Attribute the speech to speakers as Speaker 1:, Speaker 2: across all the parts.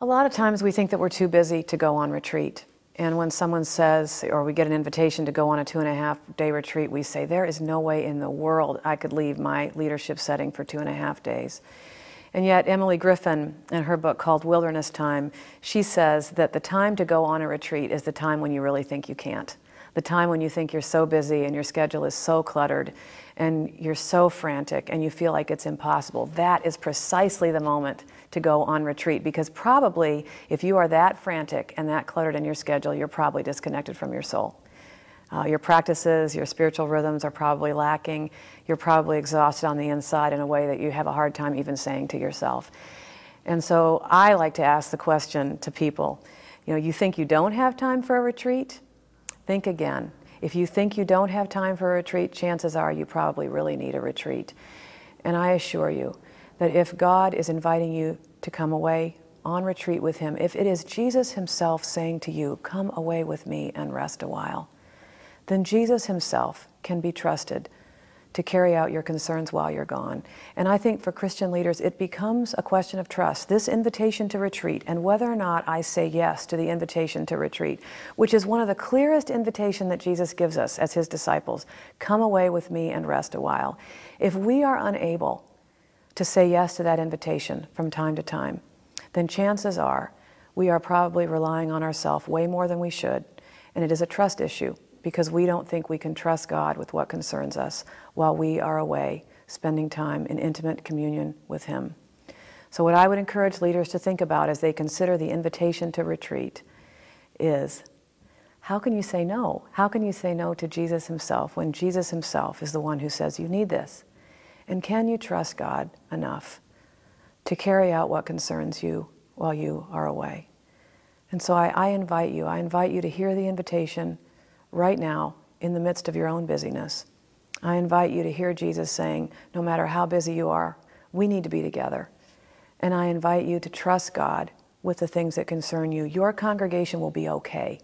Speaker 1: A lot of times we think that we're too busy to go on retreat. And when someone says, or we get an invitation to go on a 2.5-day retreat, we say, there is no way in the world I could leave my leadership setting for 2.5 days. And yet Emily Griffin, in her book called Wilderness Time, she says that the time to go on a retreat is the time when you really think you can't. The time when you think you're so busy and your schedule is so cluttered and you're so frantic and you feel like it's impossible. That is precisely the moment to go on retreat, because probably if you are that frantic and that cluttered in your schedule, you're probably disconnected from your soul. Your practices, your spiritual rhythms are probably lacking. You're probably exhausted on the inside in a way that you have a hard time even saying to yourself. And so I like to ask the question to people, you think you don't have time for a retreat? Think again. If you think you don't have time for a retreat, chances are you probably really need a retreat. And I assure you that if God is inviting you to come away on retreat with Him, if it is Jesus Himself saying to you, come away with me and rest a while, then Jesus Himself can be trusted to carry out your concerns while you're gone. And I think for Christian leaders, it becomes a question of trust. This invitation to retreat, and whether or not I say yes to the invitation to retreat, which is one of the clearest invitations that Jesus gives us as His disciples, come away with me and rest a while. If we are unable to say yes to that invitation from time to time, then chances are we are probably relying on ourselves way more than we should, and it is a trust issue, because we don't think we can trust God with what concerns us while we are away, spending time in intimate communion with Him. So what I would encourage leaders to think about as they consider the invitation to retreat is, how can you say no? How can you say no to Jesus Himself when Jesus Himself is the one who says you need this? And can you trust God enough to carry out what concerns you while you are away? And so I invite you to hear the invitation right now, in the midst of your own busyness. I invite you to hear Jesus saying, no matter how busy you are, we need to be together. And I invite you to trust God with the things that concern you. Your congregation will be okay.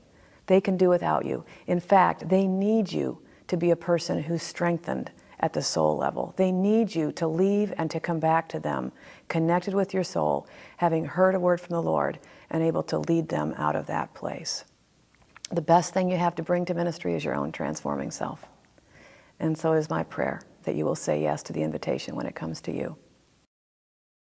Speaker 1: They can do without you. In fact, they need you to be a person who's strengthened at the soul level. They need you to leave and to come back to them, connected with your soul, having heard a word from the Lord, and able to lead them out of that place. The best thing you have to bring to ministry is your own transforming self. And so is my prayer that you will say yes to the invitation when it comes to you.